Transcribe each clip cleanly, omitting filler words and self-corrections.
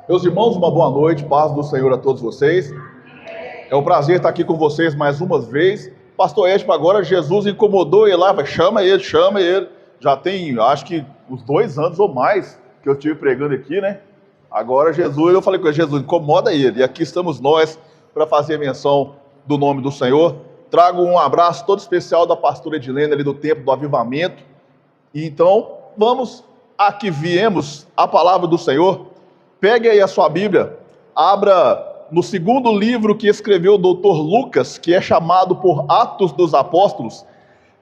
Meus irmãos, uma boa noite, paz do Senhor a todos vocês. É um prazer estar aqui com vocês mais uma vez. Pastor Edson, agora Jesus incomodou ele lá, chama ele. Já tem, acho que uns 2 anos ou mais que eu estive pregando aqui, né? Agora Jesus, eu falei com ele, Jesus, incomoda ele. E aqui estamos nós para fazer menção do nome do Senhor. Trago um abraço todo especial da pastora Edilene ali do Tempo do Avivamento. E então, vamos a que viemos a palavra do Senhor. Pegue aí a sua Bíblia, abra no segundo livro que escreveu o doutor Lucas, que é chamado por Atos dos Apóstolos,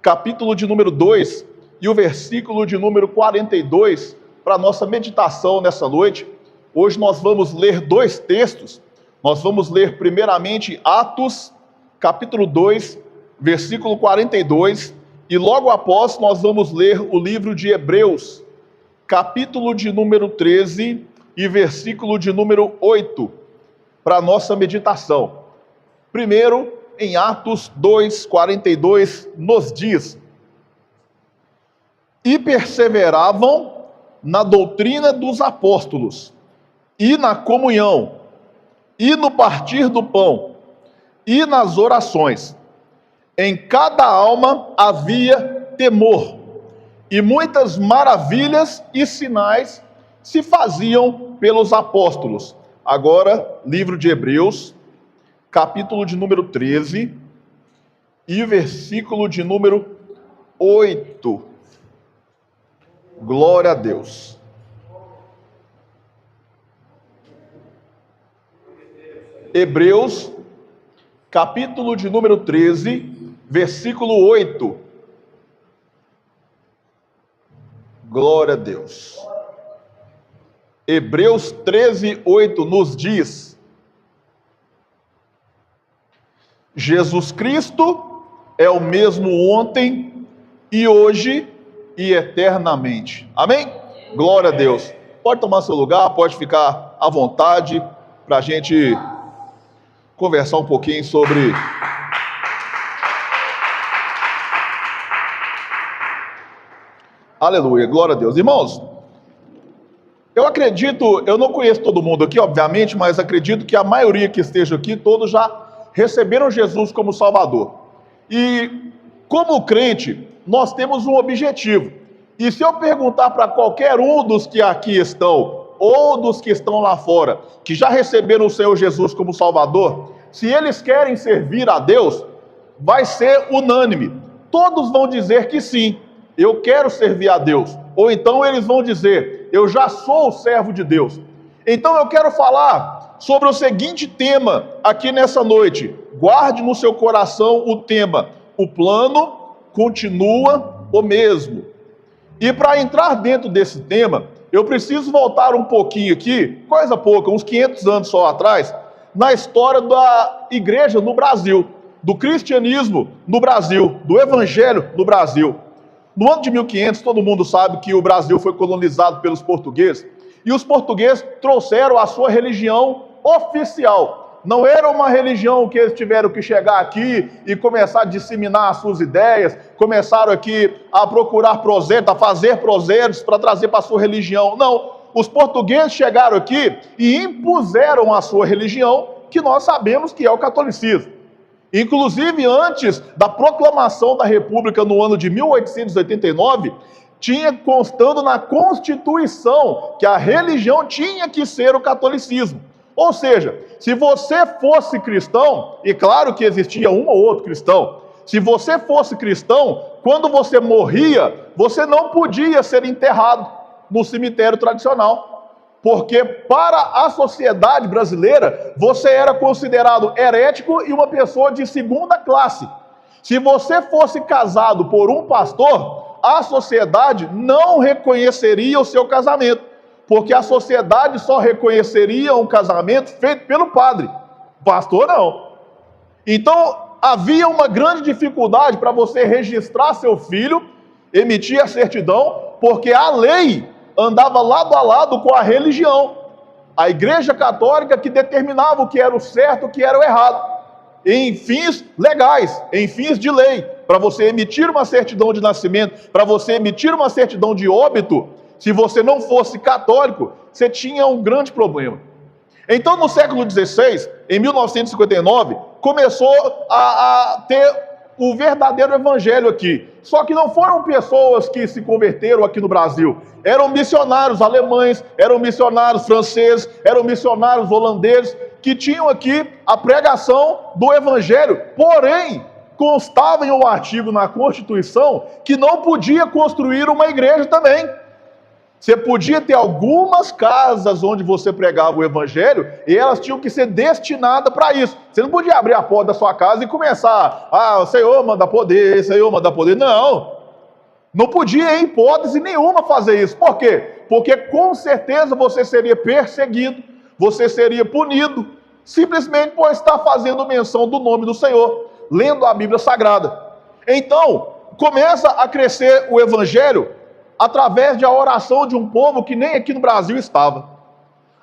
capítulo de número 2 e o versículo de número 42, para a nossa meditação nessa noite. Hoje nós vamos ler 2 textos. Nós vamos ler primeiramente Atos, capítulo 2, versículo 42, e logo após nós vamos ler o livro de Hebreus, capítulo de número 13 e versículo de número 8, para a nossa meditação. Primeiro, em Atos 2, 42, nos diz: E perseveravam na doutrina dos apóstolos, e na comunhão, e no partir do pão, e nas orações. Em cada alma havia temor, e muitas maravilhas e sinais se faziam pelos apóstolos. Agora, livro de Hebreus, capítulo de número 13 e versículo de número 8. Glória a Deus. Hebreus, capítulo de número 13, versículo 8. Glória a Deus. Hebreus 13, 8 nos diz: Jesus Cristo é o mesmo ontem e hoje e eternamente. Amém? Glória a Deus. Pode tomar seu lugar, pode ficar à vontade para a gente conversar um pouquinho sobre aleluia, glória a Deus. Irmãos, eu acredito, eu não conheço todo mundo aqui, obviamente, mas acredito que a maioria que esteja aqui, todos já receberam Jesus como Salvador. E, como crente, nós temos um objetivo. E se eu perguntar para qualquer um dos que aqui estão, ou dos que estão lá fora, que já receberam o Senhor Jesus como Salvador, se eles querem servir a Deus, vai ser unânime. Todos vão dizer que sim, eu quero servir a Deus. Ou então eles vão dizer: eu já sou o servo de Deus. Então eu quero falar sobre o seguinte tema aqui nessa noite. Guarde no seu coração o tema: o plano continua o mesmo. E para entrar dentro desse tema, eu preciso voltar um pouquinho aqui, coisa pouca, uns 500 anos só atrás, na história da igreja no Brasil, do cristianismo no Brasil, do evangelho no Brasil. No ano de 1500, todo mundo sabe que o Brasil foi colonizado pelos portugueses, e os portugueses trouxeram a sua religião oficial. Não era uma religião que eles tiveram que chegar aqui e começar a disseminar as suas ideias, começaram aqui a procurar prosélitos, a fazer prosélitos para trazer para a sua religião. Não, os portugueses chegaram aqui e impuseram a sua religião, que nós sabemos que é o catolicismo. Inclusive, antes da proclamação da República no ano de 1889, tinha constando na Constituição que a religião tinha que ser o catolicismo. Ou seja, se você fosse cristão, e claro que existia um ou outro cristão, se você fosse cristão, quando você morria, você não podia ser enterrado no cemitério tradicional. Porque para a sociedade brasileira, você era considerado herético e uma pessoa de segunda classe. Se você fosse casado por um pastor, a sociedade não reconheceria o seu casamento, porque a sociedade só reconheceria um casamento feito pelo padre. O pastor não. Então, havia uma grande dificuldade para você registrar seu filho, emitir a certidão, porque a lei andava lado a lado com a religião. A Igreja Católica que determinava o que era o certo, o que era o errado, em fins legais, em fins de lei. Para você emitir uma certidão de nascimento, para você emitir uma certidão de óbito, se você não fosse católico, você tinha um grande problema. Então, no século XVI, em 1959, começou a ter o verdadeiro evangelho aqui. Só que não foram pessoas que se converteram aqui no Brasil. Eram missionários alemães, eram missionários franceses, eram missionários holandeses, que tinham aqui a pregação do evangelho. Porém, constava em um artigo na Constituição que não podia construir uma igreja também. Você podia ter algumas casas onde você pregava o evangelho e elas tinham que ser destinadas para isso. Você não podia abrir a porta da sua casa e começar, o Senhor manda poder, Senhor manda poder. Não, não podia em hipótese nenhuma fazer isso. Por quê? Porque com certeza você seria perseguido, você seria punido, simplesmente por estar fazendo menção do nome do Senhor, lendo a Bíblia Sagrada. Então, começa a crescer o evangelho através da oração de um povo que nem aqui no Brasil estava.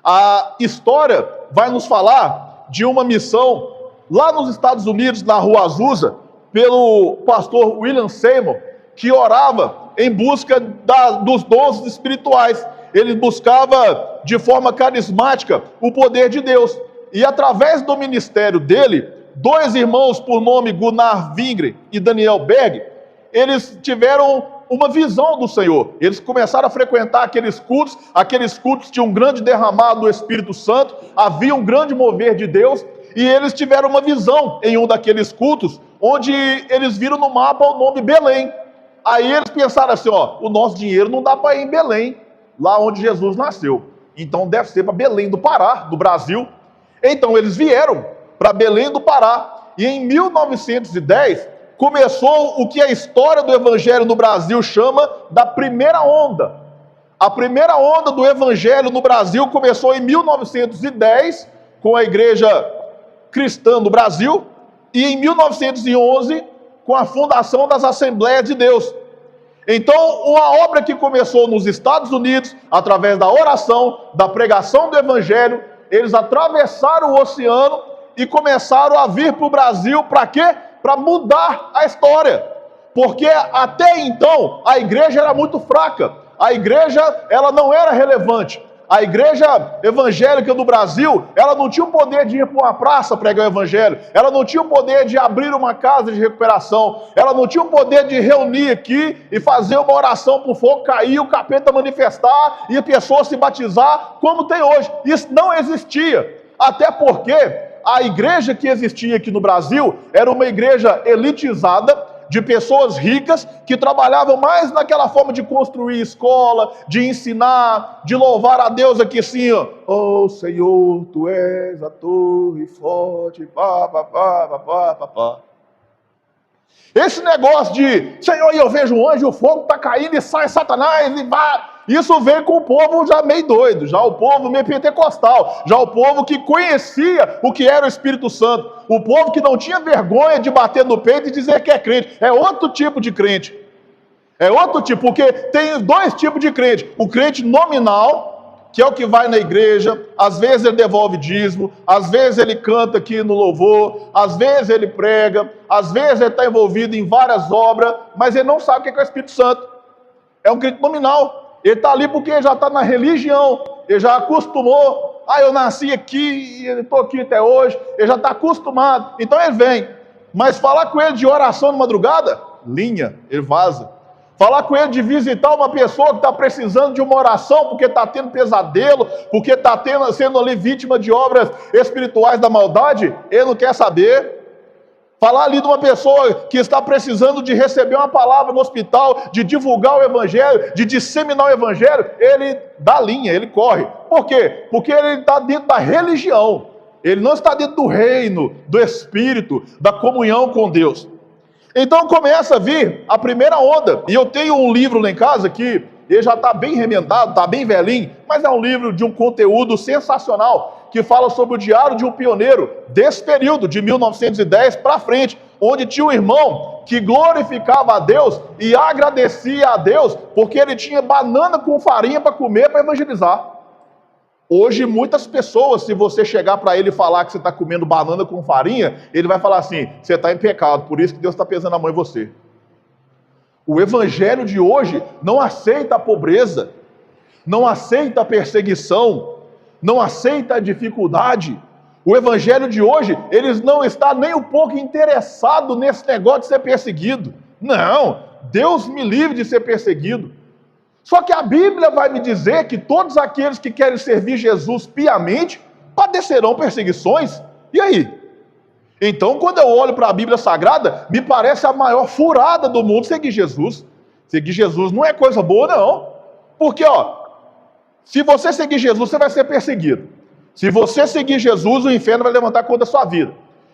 A história vai nos falar de uma missão lá nos Estados Unidos, na Rua Azusa, pelo pastor William Seymour, que orava em busca dos dons espirituais. Ele buscava de forma carismática o poder de Deus. E através do ministério dele, dois irmãos por nome Gunnar Wingren e Daniel Berg, eles tiveram uma visão do Senhor. Eles começaram a frequentar aqueles cultos tinham um grande derramado do Espírito Santo, havia um grande mover de Deus, e eles tiveram uma visão em um daqueles cultos, onde eles viram no mapa o nome Belém. Aí eles pensaram assim, o nosso dinheiro não dá para ir em Belém, lá onde Jesus nasceu. Então deve ser para Belém do Pará, do Brasil. Então eles vieram para Belém do Pará, e em 1910, começou o que a história do evangelho no Brasil chama da primeira onda. A primeira onda do evangelho no Brasil começou em 1910, com a igreja cristã no Brasil, e em 1911, com a fundação das Assembleias de Deus. Então, uma obra que começou nos Estados Unidos, através da oração, da pregação do evangelho, eles atravessaram o oceano e começaram a vir para o Brasil, para quê? Para mudar a história, porque até então a igreja era muito fraca, a igreja ela não era relevante, a igreja evangélica do Brasil, ela não tinha o poder de ir para uma praça pregar o evangelho, ela não tinha o poder de abrir uma casa de recuperação, ela não tinha o poder de reunir aqui e fazer uma oração para o fogo cair, o capeta manifestar e a pessoa se batizar, como tem hoje. Isso não existia, até porque a igreja que existia aqui no Brasil era uma igreja elitizada, de pessoas ricas, que trabalhavam mais naquela forma de construir escola, de ensinar, de louvar a Deus aqui assim, ó Senhor, Tu és a torre forte, pá, pá, pá, pá, pá, pá, pá. Esse negócio de, Senhor, eu vejo um anjo, o fogo está caindo e sai Satanás e vai. Isso veio com o povo já meio doido, já o povo meio pentecostal, já o povo que conhecia o que era o Espírito Santo, o povo que não tinha vergonha de bater no peito e dizer que é crente. É outro tipo de crente. É outro tipo, porque tem dois tipos de crente. O crente nominal, que é o que vai na igreja, às vezes ele devolve dízimo, às vezes ele canta aqui no louvor, às vezes ele prega, às vezes ele está envolvido em várias obras, mas ele não sabe o que é o Espírito Santo. É um crente nominal. Ele está ali porque já está na religião, ele já acostumou. Eu nasci aqui e estou aqui até hoje, ele já está acostumado. Então ele vem. Mas falar com ele de oração de madrugada, linha, ele vaza. Falar com ele de visitar uma pessoa que está precisando de uma oração, porque está tendo pesadelo, porque está sendo ali vítima de obras espirituais da maldade, ele não quer saber. Falar ali de uma pessoa que está precisando de receber uma palavra no hospital, de divulgar o evangelho, de disseminar o evangelho, ele dá linha, ele corre. Por quê? Porque ele está dentro da religião, ele não está dentro do reino, do Espírito, da comunhão com Deus. Então começa a vir a primeira onda, e eu tenho um livro lá em casa que ele já está bem remendado, está bem velhinho, mas é um livro de um conteúdo sensacional, que fala sobre o diário de um pioneiro desse período, de 1910 para frente, onde tinha um irmão que glorificava a Deus e agradecia a Deus, porque ele tinha banana com farinha para comer, para evangelizar. Hoje, muitas pessoas, se você chegar para ele e falar que você está comendo banana com farinha, ele vai falar assim, você está em pecado, por isso que Deus está pesando a mão em você. O evangelho de hoje não aceita a pobreza, não aceita a perseguição, não aceita a dificuldade. O evangelho de hoje, eles não estão nem um pouco interessados nesse negócio de ser perseguido. Não, Deus me livre de ser perseguido. Só que a Bíblia vai me dizer que todos aqueles que querem servir Jesus piamente padecerão perseguições. E aí? Então, quando eu olho para a Bíblia Sagrada, me parece a maior furada do mundo seguir Jesus. Seguir Jesus não é coisa boa, não. Porque, se você seguir Jesus, você vai ser perseguido. Se você seguir Jesus, o inferno vai levantar contra a sua vida.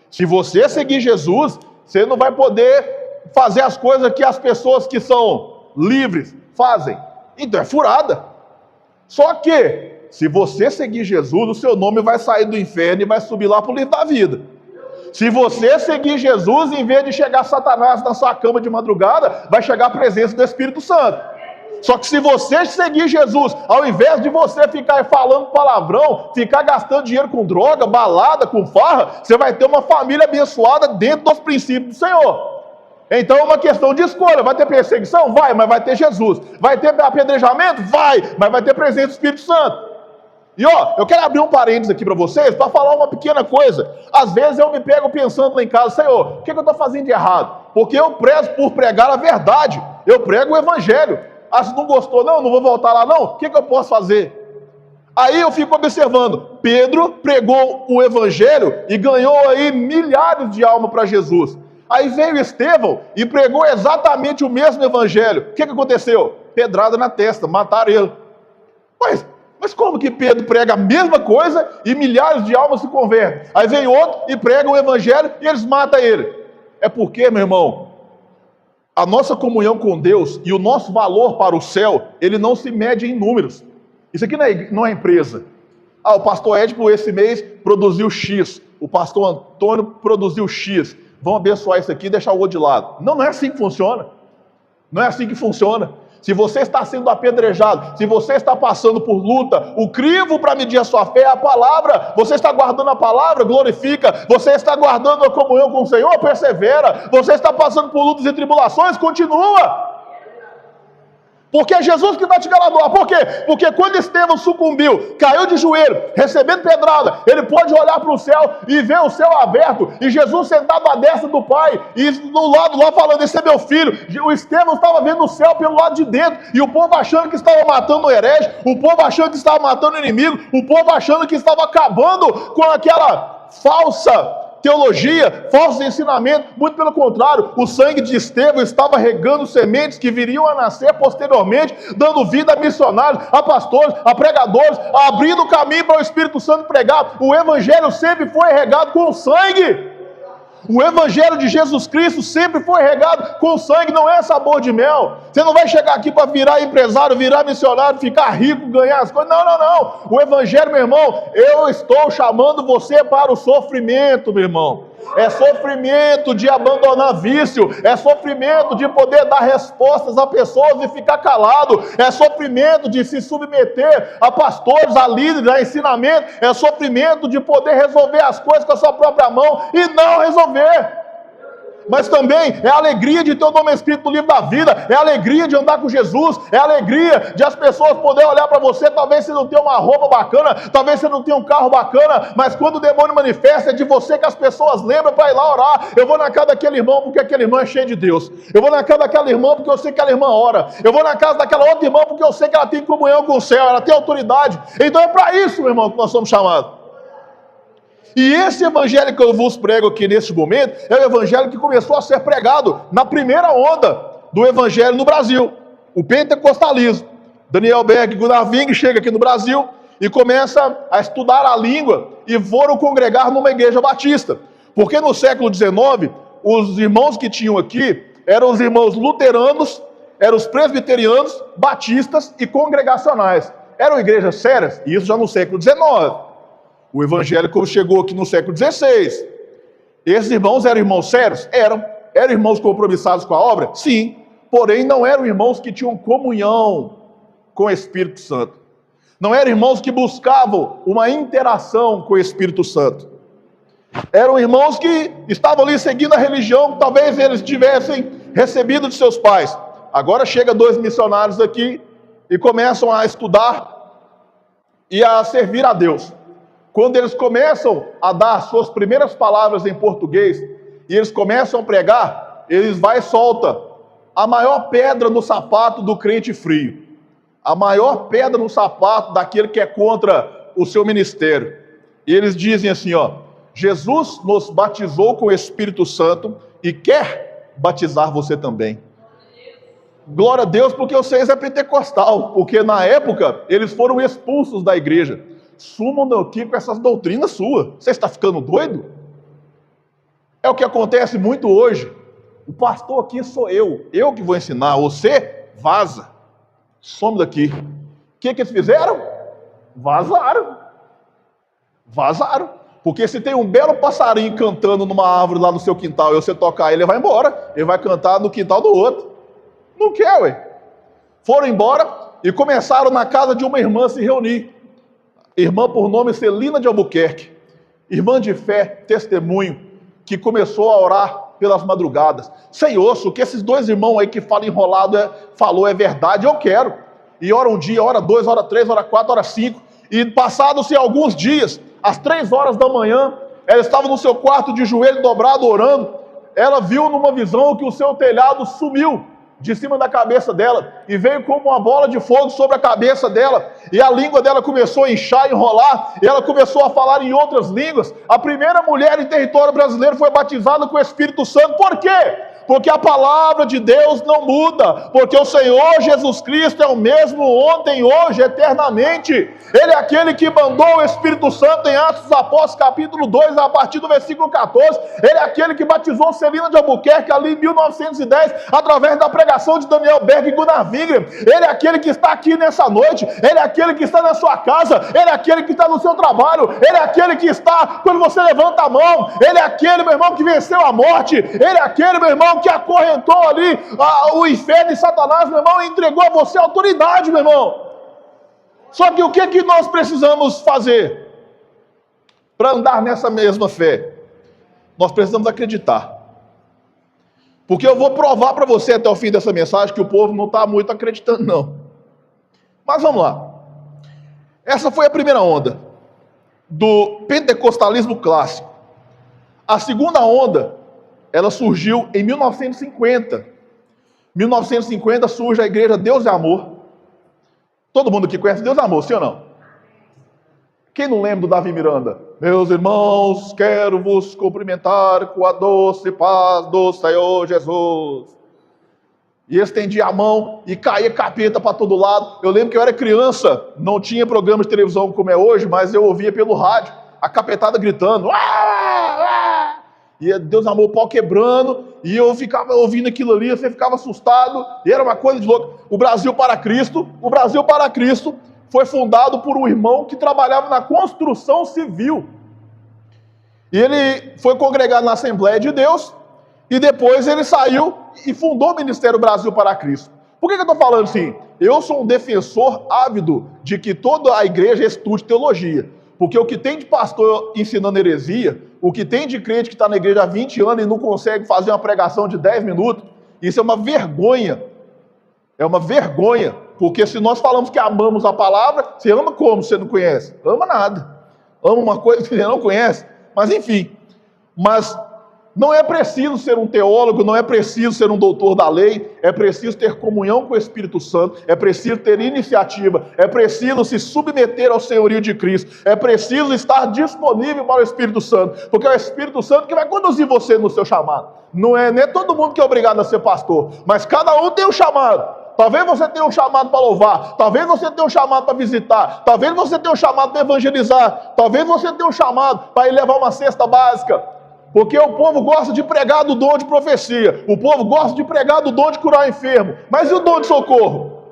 Se você seguir Jesus, você não vai poder fazer as coisas que as pessoas que são livres fazem. Então é furada. Só que, se você seguir Jesus, o seu nome vai sair do inferno e vai subir lá para o livro da vida. Se você seguir Jesus, em vez de chegar Satanás na sua cama de madrugada, vai chegar a presença do Espírito Santo. Só que se você seguir Jesus, ao invés de você ficar falando palavrão, ficar gastando dinheiro com droga, balada, com farra, você vai ter uma família abençoada dentro dos princípios do Senhor. Então é uma questão de escolha. Vai ter perseguição? Vai, mas vai ter Jesus. Vai ter apedrejamento? Vai, mas vai ter presença do Espírito Santo. E eu quero abrir um parênteses aqui para vocês, para falar uma pequena coisa. Às vezes eu me pego pensando lá em casa, Senhor, o que eu estou fazendo de errado? Porque eu prezo por pregar a verdade. Eu prego o evangelho. Se não gostou, não vou voltar lá não, o que eu posso fazer? Aí eu fico observando, Pedro pregou o evangelho e ganhou aí milhares de almas para Jesus. Aí veio Estevão e pregou exatamente o mesmo evangelho. O que aconteceu? Pedrada na testa, mataram ele. Mas como que Pedro prega a mesma coisa e milhares de almas se convertem? Aí vem outro e prega o evangelho e eles matam ele. É porque, meu irmão, a nossa comunhão com Deus e o nosso valor para o céu, ele não se mede em números. Isso aqui não é empresa. O pastor Edipo esse mês produziu X, o pastor Antônio produziu X. Vamos abençoar isso aqui e deixar o outro de lado. Não é assim que funciona. Não é assim que funciona. Se você está sendo apedrejado, se você está passando por luta, o crivo para medir a sua fé é a palavra. Você está guardando a palavra, glorifica. Você está guardando a comunhão com o Senhor, persevera. Você está passando por lutas e tribulações, continua. Porque é Jesus que vai te galardoar. Por quê? Porque quando Estevão sucumbiu, caiu de joelho, recebendo pedrada, ele pode olhar para o céu e ver o céu aberto, e Jesus sentado à destra do Pai, e do lado lá falando, esse é meu filho. O Estevão estava vendo o céu pelo lado de dentro, e o povo achando que estava matando o herege, o povo achando que estava matando o inimigo, o povo achando que estava acabando com aquela falsa teologia, falso ensinamento. Muito pelo contrário, o sangue de Estevão estava regando sementes que viriam a nascer posteriormente, dando vida a missionários, a pastores, a pregadores, abrindo o caminho para o Espírito Santo pregar. O evangelho sempre foi regado com sangue. O evangelho de Jesus Cristo sempre foi regado com sangue, não é sabor de mel. Você não vai chegar aqui para virar empresário, virar missionário, ficar rico, ganhar as coisas. Não. O evangelho, meu irmão, eu estou chamando você para o sofrimento, meu irmão. É sofrimento de abandonar vício, é sofrimento de poder dar respostas a pessoas e ficar calado, é sofrimento de se submeter a pastores, a líderes, a ensinamento, é sofrimento de poder resolver as coisas com a sua própria mão e não resolver. Mas também é a alegria de ter o nome escrito no livro da vida, é a alegria de andar com Jesus, é a alegria de as pessoas poderem olhar para você. Talvez você não tenha uma roupa bacana, talvez você não tenha um carro bacana, mas quando o demônio manifesta, é de você que as pessoas lembram para ir lá orar. Eu vou na casa daquele irmão porque aquele irmão é cheio de Deus. Eu vou na casa daquela irmã porque eu sei que aquela irmã ora. Eu vou na casa daquela outra irmã porque eu sei que ela tem comunhão com o céu, ela tem autoridade. Então é para isso, meu irmão, que nós somos chamados. E esse evangelho que eu vos prego aqui nesse momento é o evangelho que começou a ser pregado na primeira onda do evangelho no Brasil, o pentecostalismo. Daniel Berg Gunaving chega aqui no Brasil e começa a estudar a língua e foram congregar numa igreja batista. Porque no século XIX, os irmãos que tinham aqui eram os irmãos luteranos, eram os presbiterianos, batistas e congregacionais. Eram igrejas sérias, e isso já no século XIX. O evangélico chegou aqui no século XVI. Esses irmãos eram irmãos sérios? Eram. Eram irmãos compromissados com a obra? Sim. Porém, não eram irmãos que tinham comunhão com o Espírito Santo. Não eram irmãos que buscavam uma interação com o Espírito Santo. Eram irmãos que estavam ali seguindo a religião que talvez eles tivessem recebido de seus pais. Agora chega dois missionários aqui e começam a estudar e a servir a Deus. Quando eles começam a dar suas primeiras palavras em português, e eles começam a pregar, eles vai e solta a maior pedra no sapato do crente frio. A maior pedra no sapato daquele que é contra o seu ministério. E eles dizem assim, ó: Jesus nos batizou com o Espírito Santo e quer batizar você também. Glória a Deus, porque vocês é pentecostal, porque na época eles foram expulsos da igreja. Sumam daqui com essas doutrinas suas. Você está ficando doido? É o que acontece muito hoje. O pastor aqui sou eu que vou ensinar. Você vaza, some daqui. O que eles fizeram? Vazaram. Porque se tem um belo passarinho cantando numa árvore lá no seu quintal e você tocar ele vai embora. Ele vai cantar no quintal do outro. Não quer, ué. Foram embora e começaram na casa de uma irmã se reunir. Irmã por nome Celina de Albuquerque. Irmã de fé, testemunho, que começou a orar pelas madrugadas. Senhor, se o que esses dois irmãos aí que falam enrolado falou é verdade, eu quero. E ora um dia, ora dois, ora três, ora quatro, ora cinco. E passados-se alguns dias, às 3 horas da manhã, ela estava no seu quarto de joelho dobrado orando. Ela viu numa visão que o seu telhado sumiu de cima da cabeça dela e veio como uma bola de fogo sobre a cabeça dela, e a língua dela começou a inchar, enrolar, e ela começou a falar em outras línguas. A primeira mulher em território brasileiro foi batizada com o Espírito Santo. Por quê? Porque a palavra de Deus não muda, porque o Senhor Jesus Cristo é o mesmo ontem, hoje, eternamente. Ele é aquele que mandou o Espírito Santo em Atos dos Apóstolos, capítulo 2, a partir do versículo 14. Ele é aquele que batizou Celina de Albuquerque ali em 1910, através da pregação de Daniel Berg e Gunnar Wingren. Ele é aquele que está aqui nessa noite, ele é aquele que está na sua casa, ele é aquele que está no seu trabalho, ele é aquele que está quando você levanta a mão, ele é aquele, meu irmão, que venceu a morte, ele é aquele, meu irmão, que acorrentou ali o inferno e Satanás, meu irmão, e entregou a você a autoridade, meu irmão. Só que o que nós precisamos fazer para andar nessa mesma fé? Nós precisamos acreditar. Porque eu vou provar para você até o fim dessa mensagem que o povo não está muito acreditando, não. Mas vamos lá. Essa foi a primeira onda do pentecostalismo clássico. A segunda onda, ela surgiu em 1950. 1950 surge a igreja Deus é Amor. Todo mundo aqui conhece Deus é Amor, sim ou não? Quem não lembra do Davi Miranda? Meus irmãos, quero vos cumprimentar com a doce paz do Senhor Jesus. E estendia a mão e caía capeta para todo lado. Eu lembro que eu era criança, não tinha programa de televisão como é hoje, mas eu ouvia pelo rádio a capetada gritando. E Deus amou o pau quebrando, e eu ficava ouvindo aquilo ali, você ficava assustado, e era uma coisa de louco. O Brasil para Cristo foi fundado por um irmão que trabalhava na construção civil. E ele foi congregado na Assembleia de Deus, e depois ele saiu e fundou o Ministério Brasil para Cristo. Por que eu estou falando assim? Eu sou um defensor ávido de que toda a igreja estude teologia. Porque o que tem de pastor ensinando heresia, o que tem de crente que está na igreja há 20 anos e não consegue fazer uma pregação de 10 minutos, isso é uma vergonha. É uma vergonha. Porque se nós falamos que amamos a palavra, você ama como você não conhece? Ama nada. Ama uma coisa que você não conhece. Mas enfim. Mas não é preciso ser um teólogo, não é preciso ser um doutor da lei, é preciso ter comunhão com o Espírito Santo, é preciso ter iniciativa, é preciso se submeter ao senhorio de Cristo, é preciso estar disponível para o Espírito Santo, porque é o Espírito Santo que vai conduzir você no seu chamado. Não é todo mundo que é obrigado a ser pastor, mas cada um tem um chamado. Talvez você tenha um chamado para louvar, talvez você tenha um chamado para visitar, talvez você tenha um chamado para evangelizar, talvez você tenha um chamado para ir levar uma cesta básica. Porque o povo gosta de pregar do dom de profecia, o povo gosta de pregar do dom de curar o enfermo, mas e o dom de socorro?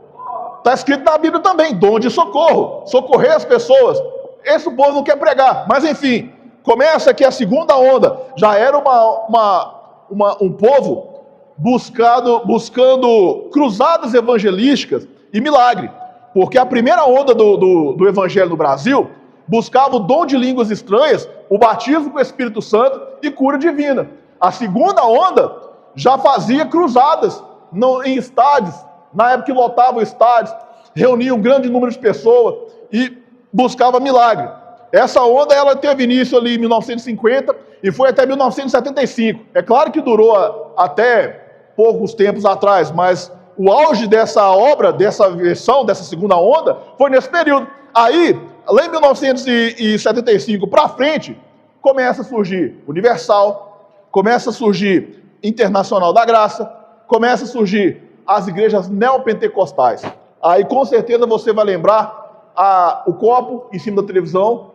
Está escrito na Bíblia também, dom de socorro, socorrer as pessoas. Esse o povo não quer pregar, mas enfim, começa aqui a segunda onda, já era um povo buscando cruzadas evangelísticas e milagre, porque a primeira onda do evangelho no Brasil buscava o dom de línguas estranhas, o batismo com o Espírito Santo e cura divina. A segunda onda já fazia cruzadas em estádios, na época que lotavam estádios, reunia um grande número de pessoas e buscava milagre. Essa onda ela teve início ali em 1950 e foi até 1975. É claro que durou até poucos tempos atrás, mas o auge dessa obra, dessa versão, dessa segunda onda, foi nesse período. Aí, lá em 1975 para frente, começa a surgir Universal, começa a surgir Internacional da Graça, começa a surgir as igrejas neopentecostais. Aí com certeza você vai lembrar o copo em cima da televisão.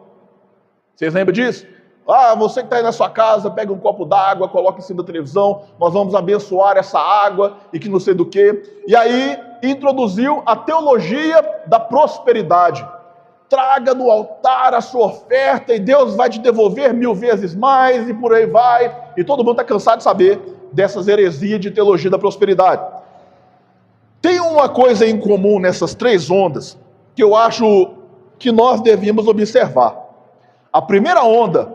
Vocês lembram disso? Você que está aí na sua casa, pega um copo d'água, coloca em cima da televisão, nós vamos abençoar essa água e que não sei do que. E aí introduziu a teologia da prosperidade. Traga no altar a sua oferta e Deus vai te devolver 1000 vezes mais e por aí vai. E todo mundo está cansado de saber dessas heresias de teologia da prosperidade. Tem uma coisa em comum nessas três ondas que eu acho que nós devíamos observar. A primeira onda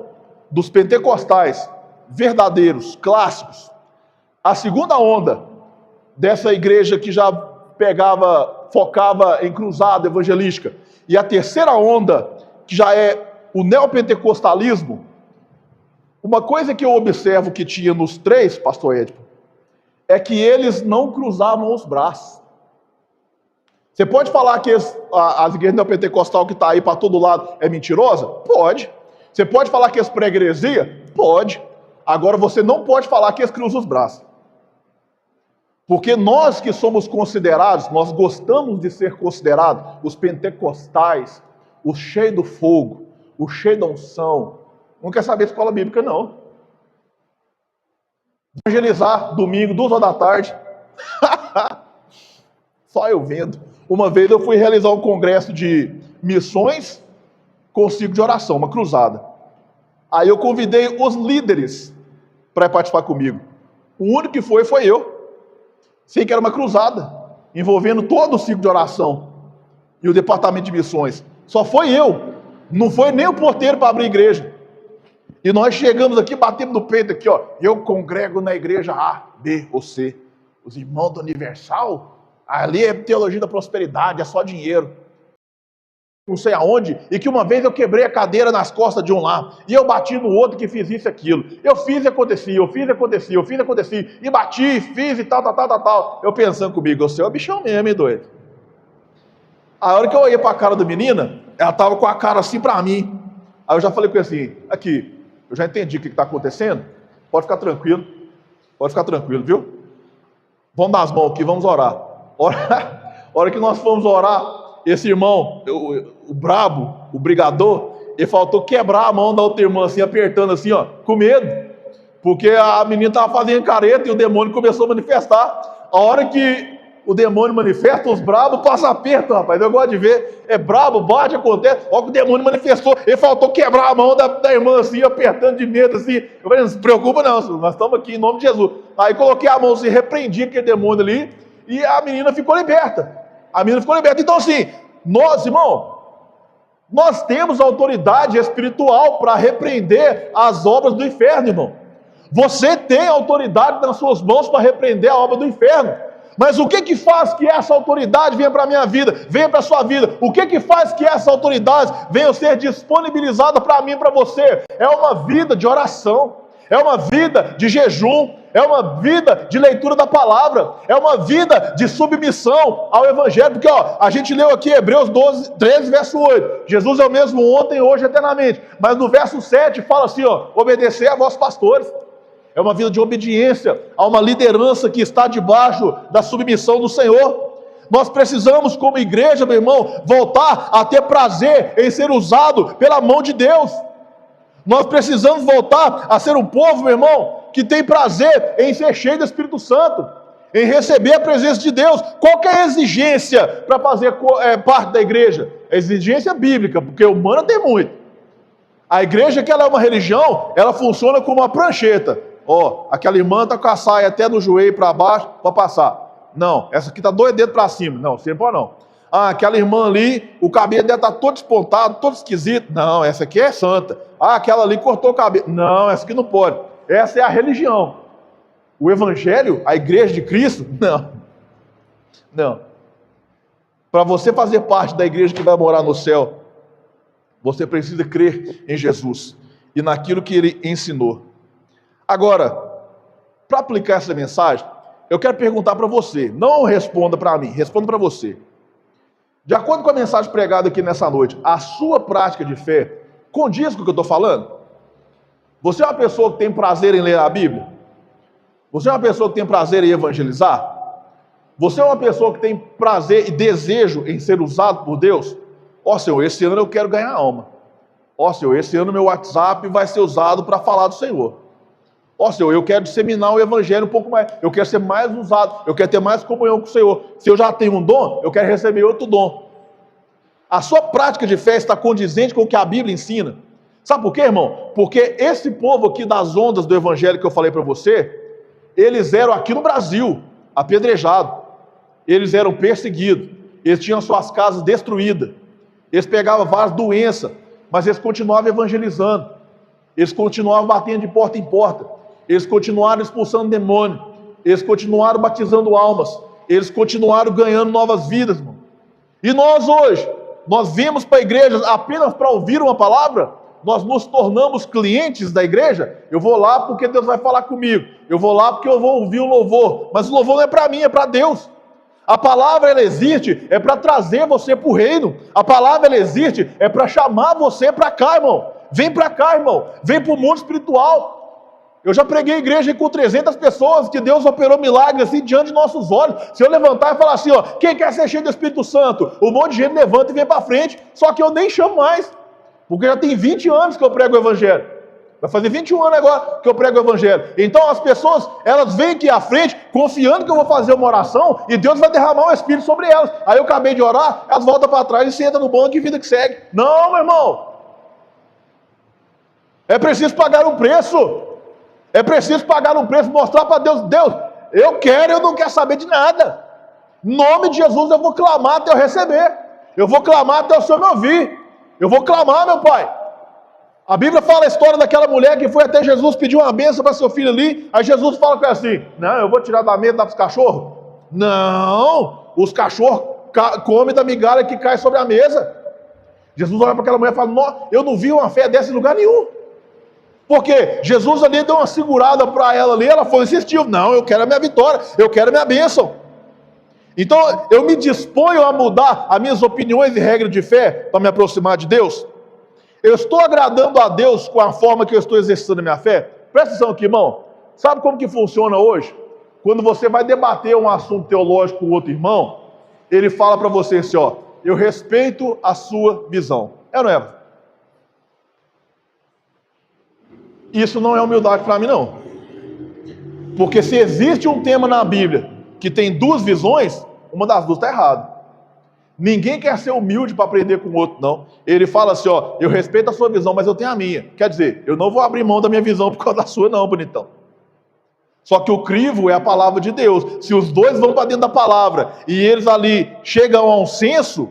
dos pentecostais verdadeiros, clássicos. A segunda onda dessa igreja que já focava em cruzada evangelística. E a terceira onda, que já é o neopentecostalismo. Uma coisa que eu observo que tinha nos três, pastor Edipo, é que eles não cruzavam os braços. Você pode falar que as igrejas neopentecostal que está aí para todo lado é mentirosa? Pode. Você pode falar que eles pregam heresia? Pode. Agora você não pode falar que eles cruzam os braços. Porque nós que somos considerados, nós gostamos de ser considerados os pentecostais, os cheios do fogo, os cheios da unção. Não quer saber de escola bíblica, não. Evangelizar domingo, 2 horas da tarde. Só eu vendo. Uma vez eu fui realizar um congresso de missões com ciclo de oração, uma cruzada. Aí eu convidei os líderes para participar comigo. O único que foi eu. Sei que era uma cruzada, envolvendo todo o ciclo de oração e o departamento de missões. Só foi eu. Não foi nem o porteiro para abrir a igreja. E nós chegamos aqui, batemos no peito aqui, ó. Eu congrego na igreja A, B ou C. Os irmãos do Universal, ali é teologia da prosperidade, é só dinheiro. Não sei aonde, e que uma vez eu quebrei a cadeira nas costas de um lá, e eu bati no outro que fez isso e aquilo. Eu fiz e acontecia, e bati, fiz e tal. Eu pensando comigo, você é o bichão mesmo, hein, doido? A hora que eu olhei para a cara da menina, ela estava com a cara assim para mim. Aí eu já falei com ela assim, aqui, eu já entendi o que está acontecendo, pode ficar tranquilo, viu? Vamos dar as mãos aqui, vamos orar. Hora que nós fomos orar, esse irmão, o brabo, o brigador, ele faltou quebrar a mão da outra irmã, assim, apertando assim, ó, com medo, porque a menina estava fazendo careta e o demônio começou a manifestar. A hora que o demônio manifesta, os brabos passam aperto, rapaz, eu gosto de ver, é brabo, bate, acontece, olha que o demônio manifestou, ele faltou quebrar a mão da irmã, assim, apertando de medo, assim. Eu falei, não se preocupa não, nós estamos aqui em nome de Jesus. Aí coloquei a mão, assim, repreendi aquele demônio ali, e a menina ficou liberta. Então, assim, nós temos autoridade espiritual para repreender as obras do inferno, irmão. Você tem autoridade nas suas mãos para repreender a obra do inferno. Mas o que faz que essa autoridade venha para a minha vida, venha para a sua vida? O que faz que essa autoridade venha ser disponibilizada para mim e para você? É uma vida de oração. É uma vida de jejum, é uma vida de leitura da palavra, é uma vida de submissão ao Evangelho, porque a gente leu aqui Hebreus 13, verso 8, Jesus é o mesmo ontem, hoje, eternamente, mas no verso 7 fala assim, obedecer a vossos pastores, é uma vida de obediência a uma liderança que está debaixo da submissão do Senhor. Nós precisamos, como igreja, meu irmão, voltar a ter prazer em ser usado pela mão de Deus. Nós precisamos voltar a ser um povo, meu irmão, que tem prazer em ser cheio do Espírito Santo, em receber a presença de Deus. Qual que é a exigência para fazer parte da igreja? A exigência bíblica, porque humana tem muito. A igreja, que ela é uma religião, ela funciona como uma prancheta. Aquela irmã está com a saia até no joelho para baixo para passar. Não, essa aqui está 2 dedos para cima. Não, você pode não. Aquela irmã ali, o cabelo dela está todo despontado, todo esquisito. Não, essa aqui é santa. Aquela ali cortou o cabelo. Não, essa aqui não pode. Essa é a religião. O Evangelho, a igreja de Cristo, não. Para você fazer parte da igreja que vai morar no céu, Você precisa crer em Jesus e naquilo que Ele ensinou. Agora, para aplicar essa mensagem, eu quero perguntar para você. Não responda para mim, responda para você. De acordo com a mensagem pregada aqui nessa noite, a sua prática de fé condiz com o que eu estou falando? Você é uma pessoa que tem prazer em ler a Bíblia? Você é uma pessoa que tem prazer em evangelizar? Você é uma pessoa que tem prazer e desejo em ser usado por Deus? Ó Senhor, esse ano eu quero ganhar alma. Ó Senhor, esse ano meu WhatsApp vai ser usado para falar do Senhor. Ó Senhor, eu quero disseminar o Evangelho um pouco mais. Eu quero ser mais usado. Eu quero ter mais comunhão com o Senhor. Se eu já tenho um dom, eu quero receber outro dom. A sua prática de fé está condizente com o que a Bíblia ensina. Sabe por quê, irmão? Porque esse povo aqui das ondas do Evangelho que eu falei para você, eles eram aqui no Brasil, apedrejados. Eles eram perseguidos. Eles tinham suas casas destruídas. Eles pegavam várias doenças, mas eles continuavam evangelizando. Eles continuavam batendo de porta em porta. Eles continuaram expulsando demônio. Eles continuaram batizando almas. Eles continuaram ganhando novas vidas, irmão. E nós hoje, nós viemos para a igreja apenas para ouvir uma palavra? Nós nos tornamos clientes da igreja? Eu vou lá porque Deus vai falar comigo. Eu vou lá porque eu vou ouvir o louvor. Mas o louvor não é para mim, é para Deus. A palavra, ela existe, é para trazer você para o reino. A palavra, ela existe, é para chamar você para cá, irmão. Vem para cá, irmão. Vem para o mundo espiritual. Eu já preguei a igreja com 300 pessoas, que Deus operou milagres assim diante de nossos olhos. Se eu levantar e falar assim, ó, quem quer ser cheio do Espírito Santo? Um monte de gente levanta e vem para frente. Só que eu nem chamo mais. Porque já tem 20 anos que eu prego o Evangelho. Vai fazer 21 anos agora que eu prego o Evangelho. Então as pessoas, elas vêm aqui à frente, confiando que eu vou fazer uma oração, e Deus vai derramar o Espírito sobre elas. Aí eu acabei de orar, elas voltam para trás e sentam no banco e vida que segue. Não, meu irmão. É preciso pagar um preço. É preciso pagar um preço, mostrar para Deus, Deus, eu não quero saber de nada. Em nome de Jesus eu vou clamar até eu receber. Eu vou clamar até o Senhor me ouvir. Eu vou clamar, meu Pai. A Bíblia fala a história daquela mulher que foi até Jesus pedir uma bênção para seu filho ali. Aí Jesus fala com ela assim, não, eu vou tirar da mesa e dar para os cachorros? Não, os cachorros comem da migalha que cai sobre a mesa. Jesus olha para aquela mulher e fala, não, eu não vi uma fé dessa em lugar nenhum. Porque Jesus ali deu uma segurada para ela ali, ela foi insistiu, não, eu quero a minha vitória, eu quero a minha bênção. Então eu me disponho a mudar as minhas opiniões e regras de fé para me aproximar de Deus. Eu estou agradando a Deus com a forma que eu estou exercitando a minha fé? Presta atenção aqui, irmão. Sabe como que funciona hoje? Quando você vai debater um assunto teológico com outro irmão, ele fala para você assim, ó, eu respeito a sua visão. É ou não é? Isso não é humildade para mim, não. Porque se existe um tema na Bíblia que tem duas visões, uma das duas está errada. Ninguém quer ser humilde para aprender com o outro, não. Ele fala assim, ó, eu respeito a sua visão, mas eu tenho a minha. Quer dizer, eu não vou abrir mão da minha visão por causa da sua, não, bonitão. Só que o crivo é a palavra de Deus. Se os dois vão para dentro da palavra e eles ali chegam a um senso,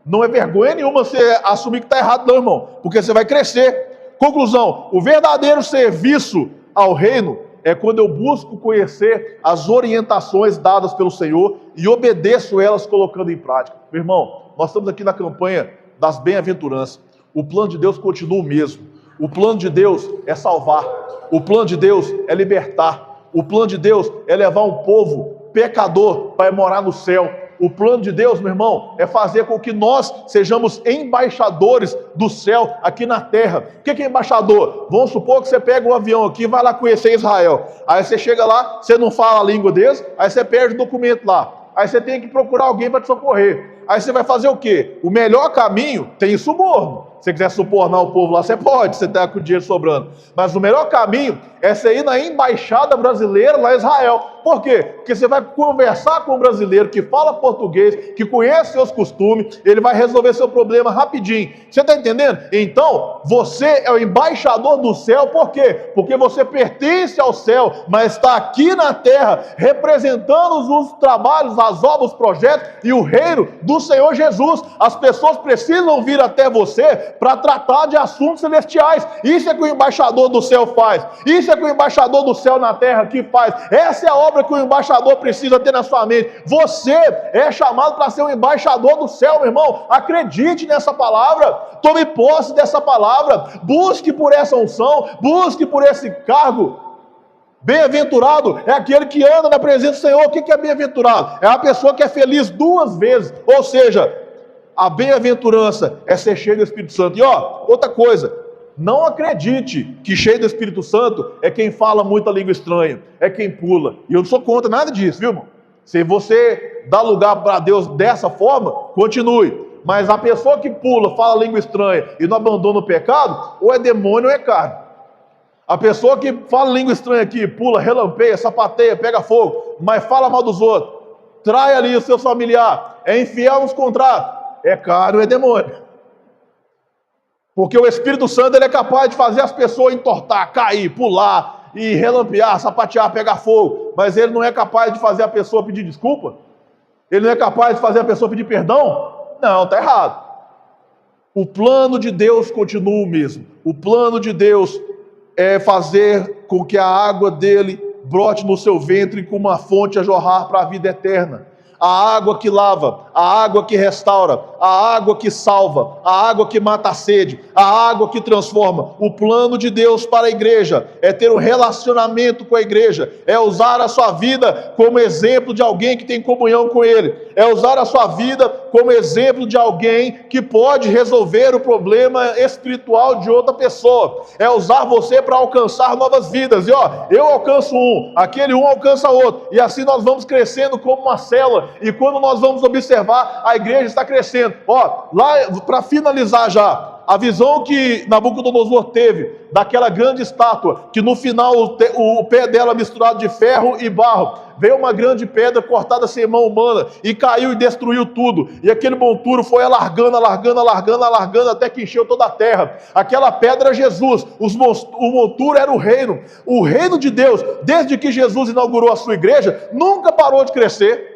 não é vergonha nenhuma você assumir que está errado, não, irmão. Porque você vai crescer. Conclusão, o verdadeiro serviço ao reino é quando eu busco conhecer as orientações dadas pelo Senhor e obedeço elas colocando em prática. Meu irmão, nós estamos aqui na campanha das bem-aventuranças. O plano de Deus continua o mesmo. O plano de Deus é salvar. O plano de Deus é libertar. O plano de Deus é levar um povo pecador para morar no céu. O plano de Deus, meu irmão, é fazer com que nós sejamos embaixadores do céu aqui na terra. O que é embaixador? Vamos supor que você pega um avião aqui e vai lá conhecer Israel. Aí você chega lá, você não fala a língua deles, aí você perde o documento lá. Aí você tem que procurar alguém para te socorrer. Aí você vai fazer o quê? O melhor caminho tem suborno. Se você quiser subornar o povo lá, você pode, você está com o dinheiro sobrando. Mas o melhor caminho é você ir na embaixada brasileira lá em Israel. Por quê? Porque você vai conversar com um brasileiro que fala português, que conhece seus costumes, ele vai resolver seu problema rapidinho. Você está entendendo? Então, você é o embaixador do céu, por quê? Porque você pertence ao céu, mas está aqui na terra, representando os trabalhos, as obras, os projetos e o reino do Senhor Jesus. As pessoas precisam vir até você para tratar de assuntos celestiais. Isso é que o embaixador do céu faz. Isso é que o embaixador do céu na terra aqui faz. Essa é a obra obra que o embaixador precisa ter na sua mente. Você é chamado para ser um embaixador do céu, meu irmão. Acredite nessa palavra, tome posse dessa palavra, busque por essa unção, busque por esse cargo. Bem-aventurado é aquele que anda na presença do Senhor. O que é bem-aventurado? É a pessoa que é feliz duas vezes, ou seja, a bem-aventurança é ser cheio do Espírito Santo. E outra coisa, não acredite que cheio do Espírito Santo é quem fala muita língua estranha, é quem pula. E eu não sou contra nada disso, viu, irmão? Se você dá lugar para Deus dessa forma, continue. Mas a pessoa que pula, fala língua estranha e não abandona o pecado, ou é demônio ou é carne. A pessoa que fala língua estranha aqui, pula, relampeia, sapateia, pega fogo, mas fala mal dos outros, trai ali o seu familiar, é infiel nos contratos, é carne ou é demônio. Porque o Espírito Santo ele é capaz de fazer as pessoas entortar, cair, pular, e relampear, sapatear, pegar fogo, mas ele não é capaz de fazer a pessoa pedir desculpa? Ele não é capaz de fazer a pessoa pedir perdão? Não, está errado. O plano de Deus continua o mesmo. O plano de Deus é fazer com que a água dele brote no seu ventre como uma fonte a jorrar para a vida eterna. A água que lava, a água que restaura, a água que salva, a água que mata a sede, a água que transforma. O plano de Deus para a igreja é ter um relacionamento com a igreja, é usar a sua vida como exemplo de alguém que tem comunhão com Ele, é usar a sua vida como exemplo de alguém que pode resolver o problema espiritual de outra pessoa, é usar você para alcançar novas vidas. E eu alcanço um, aquele um alcança outro, e assim nós vamos crescendo como uma célula. E quando nós vamos observar, a igreja está crescendo. Lá para finalizar já, a visão que Nabucodonosor teve daquela grande estátua, que no final o pé dela misturado de ferro e barro, veio uma grande pedra cortada sem mão humana e caiu e destruiu tudo. E aquele monturo foi alargando, até que encheu toda a terra. Aquela pedra era Jesus, o monturo era o reino. O reino de Deus, desde que Jesus inaugurou a sua igreja, nunca parou de crescer.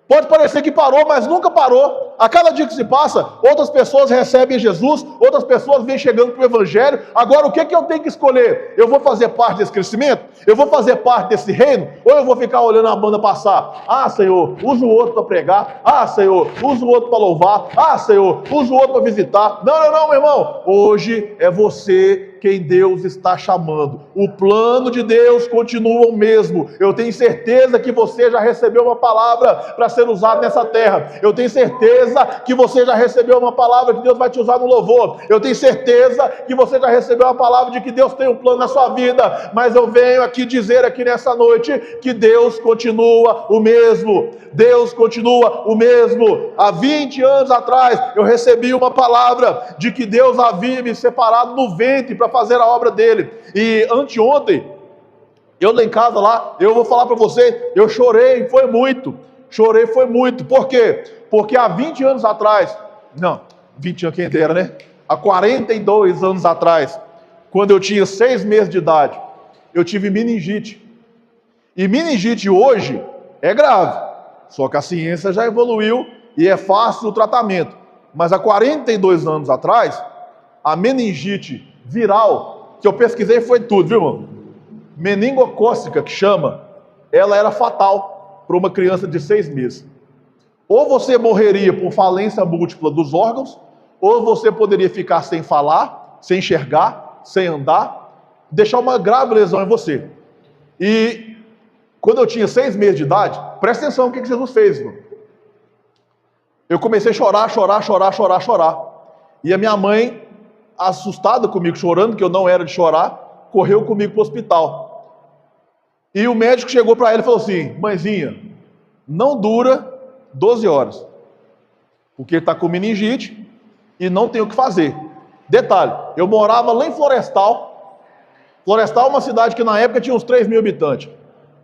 Pode parecer que parou, mas nunca parou. A cada dia que se passa, outras pessoas recebem Jesus, outras pessoas vêm chegando para o Evangelho. Agora, o que eu tenho que escolher? Eu vou fazer parte desse crescimento? Eu vou fazer parte desse reino? Ou eu vou ficar olhando a banda passar? Ah, Senhor, usa o outro para pregar. Ah, Senhor, usa o outro para louvar. Ah, Senhor, usa o outro para visitar. Não, meu irmão. Hoje é você quem Deus está chamando. O plano de Deus continua o mesmo. Eu tenho certeza que você já recebeu uma palavra para ser usada nessa terra. Eu tenho certeza que você já recebeu uma palavra que Deus vai te usar no louvor. Eu tenho certeza que você já recebeu uma palavra de que Deus tem um plano na sua vida. Mas eu venho aqui dizer aqui nessa noite que Deus continua o mesmo. Deus continua o mesmo. Há 20 anos atrás eu recebi uma palavra de que Deus havia me separado no ventre para fazer a obra dele. E anteontem, eu lá em casa lá, eu vou falar para você, eu chorei, foi muito. Por quê? Porque há 20 anos atrás, não, 20 anos quem dera, né? Há 42 anos atrás, quando eu tinha 6 meses de idade, eu tive meningite. E meningite hoje é grave, só que a ciência já evoluiu e é fácil o tratamento. Mas há 42 anos atrás, a meningite viral, que eu pesquisei foi tudo, viu, irmão? Meningocócica, que chama, ela era fatal para uma criança de 6 meses. Ou você morreria por falência múltipla dos órgãos, ou você poderia ficar sem falar, sem enxergar, sem andar, deixar uma grave lesão em você. E quando eu tinha 6 meses de idade, presta atenção no que Jesus fez, irmão. Eu comecei a chorar. E a minha mãe, assustada comigo, chorando, que eu não era de chorar, correu comigo para o hospital. E o médico chegou para ela e falou assim: mãezinha, não dura 12 horas, porque ele está com meningite e não tem o que fazer. Detalhe, eu morava lá em Florestal. Florestal é uma cidade que na época tinha uns 3 mil habitantes.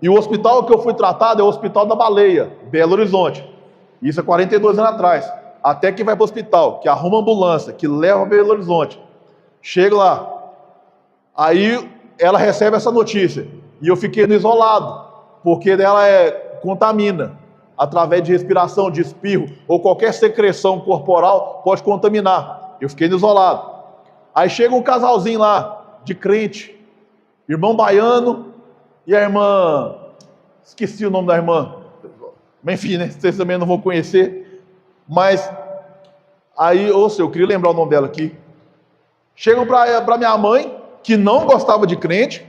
E o hospital que eu fui tratado é o Hospital da Baleia, Belo Horizonte. Isso há 42 anos atrás. Até que vai para o hospital, que arruma ambulância, que leva para Belo Horizonte. Chego lá. Aí ela recebe essa notícia. E eu fiquei no isolado, porque ela contamina. Através de respiração, de espirro, ou qualquer secreção corporal, pode contaminar. Eu fiquei no isolado. Aí chega um casalzinho lá, de crente. Irmão baiano e a irmã esqueci o nome da irmã, enfim, né? Vocês também não vão conhecer, mas aí, eu queria lembrar o nome dela aqui. Chegam para minha mãe, que não gostava de crente,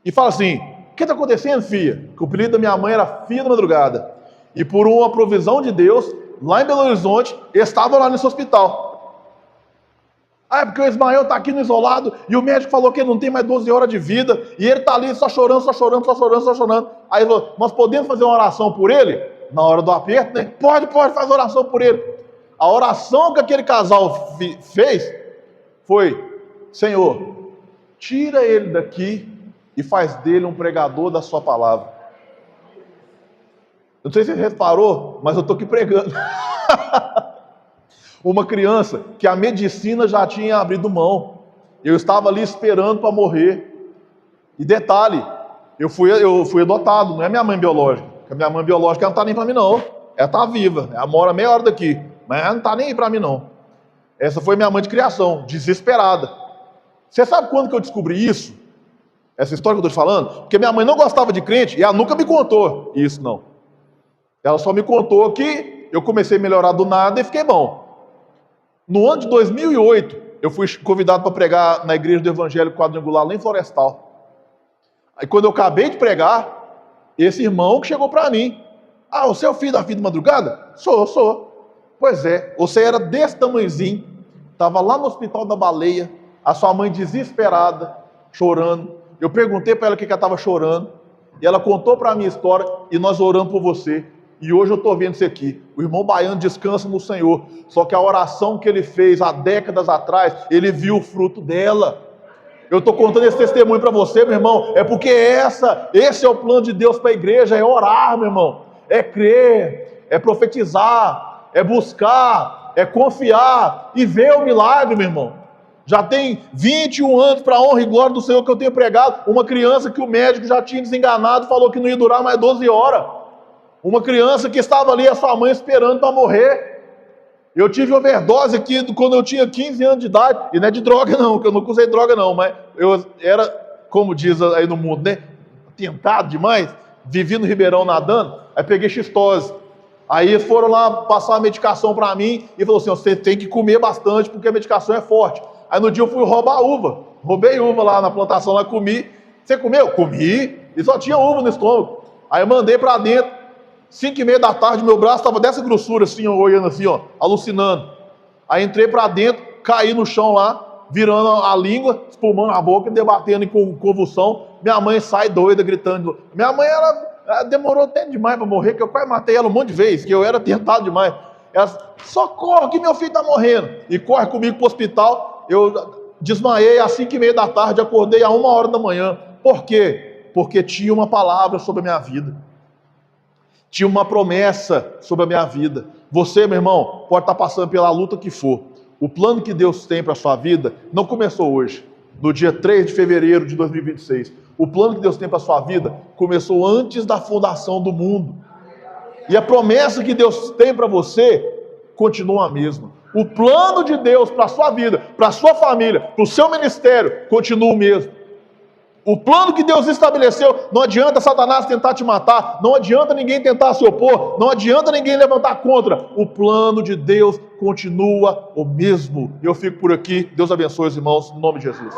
e fala assim: o que está acontecendo, filha? Que o apelido da minha mãe era Filha da Madrugada. E por uma provisão de Deus, lá em Belo Horizonte, eles estavam lá nesse hospital. Ah, é porque o Ismael está aqui no isolado, e o médico falou que ele não tem mais 12 horas de vida, e ele está ali só chorando, só chorando, só chorando, só chorando. Aí ele falou: nós podemos fazer uma oração por ele? Na hora do aperto, né? Pode, faz oração por ele. A oração que aquele casal fez foi: Senhor, tira ele daqui e faz dele um pregador da sua palavra. Não sei se você reparou, mas eu estou aqui pregando. Uma criança que a medicina já tinha abrido mão. Eu estava ali esperando para morrer. E detalhe, eu fui adotado, não é minha mãe biológica. Porque a minha mãe biológica não está nem para mim não. Ela está viva, ela mora meia hora daqui, mas ela não está nem aí para mim não. Essa foi minha mãe de criação, desesperada. Você sabe quando que eu descobri isso? Essa história que eu estou te falando? Porque minha mãe não gostava de crente e ela nunca me contou isso, não. Ela só me contou que eu comecei a melhorar do nada e fiquei bom. No ano de 2008, eu fui convidado para pregar na igreja do Evangelho Quadrangular, lá em Florestal. Aí quando eu acabei de pregar, esse irmão que chegou para mim: ah, você é o filho da Filha da Madrugada? Sou. Pois é, você era desse tamanhozinho, estava lá no Hospital da Baleia, a sua mãe desesperada, chorando. Eu perguntei para ela o que ela estava chorando, e ela contou para mim a história, e nós oramos por você. E hoje eu estou vendo isso aqui. O irmão baiano descansa no Senhor. Só que a oração que ele fez há décadas atrás, ele viu o fruto dela. Eu estou contando esse testemunho para você, meu irmão. É porque esse é o plano de Deus para a igreja. É orar, meu irmão. É crer, é profetizar, é buscar, é confiar e ver o milagre, meu irmão. Já tem 21 anos para a honra e glória do Senhor que eu tenho pregado. Uma criança que o médico já tinha desenganado, falou que não ia durar mais 12 horas. Uma criança que estava ali, a sua mãe esperando para morrer. Eu tive overdose aqui quando eu tinha 15 anos de idade. E não é de droga não, que eu nunca usei droga não. Mas eu era, como diz aí no mundo, né? Tentado demais. Vivi no Ribeirão nadando. Aí peguei xistose. Aí eles foram lá passar a medicação para mim. E falou assim: você tem que comer bastante porque a medicação é forte. Aí no dia eu fui roubar uva. Roubei uva lá na plantação, lá comi. Você comeu? Comi. E só tinha uva no estômago. Aí eu mandei para dentro. 5:30 da tarde, meu braço estava dessa grossura, assim, ó, olhando assim, ó, alucinando. Aí entrei para dentro, caí no chão lá, virando a língua, espumando a boca, debatendo em convulsão. Minha mãe sai doida, gritando. Minha mãe, ela demorou até demais para morrer, que eu quase matei ela um monte de vezes, que eu era tentado demais. Ela: socorro, que meu filho está morrendo. E corre comigo para o hospital. Eu desmaiei às 5:30 da tarde, acordei a 1 hora da manhã. Por quê? Porque tinha uma palavra sobre a minha vida. Tinha uma promessa sobre a minha vida. Você, meu irmão, pode estar passando pela luta que for. O plano que Deus tem para a sua vida não começou hoje, no dia 3 de fevereiro de 2026. O plano que Deus tem para a sua vida começou antes da fundação do mundo. E a promessa que Deus tem para você continua a mesma. O plano de Deus para a sua vida, para a sua família, para o seu ministério, continua o mesmo. O plano que Deus estabeleceu, não adianta Satanás tentar te matar, não adianta ninguém tentar se opor, não adianta ninguém levantar contra. O plano de Deus continua o mesmo. Eu fico por aqui. Deus abençoe os irmãos, em nome de Jesus.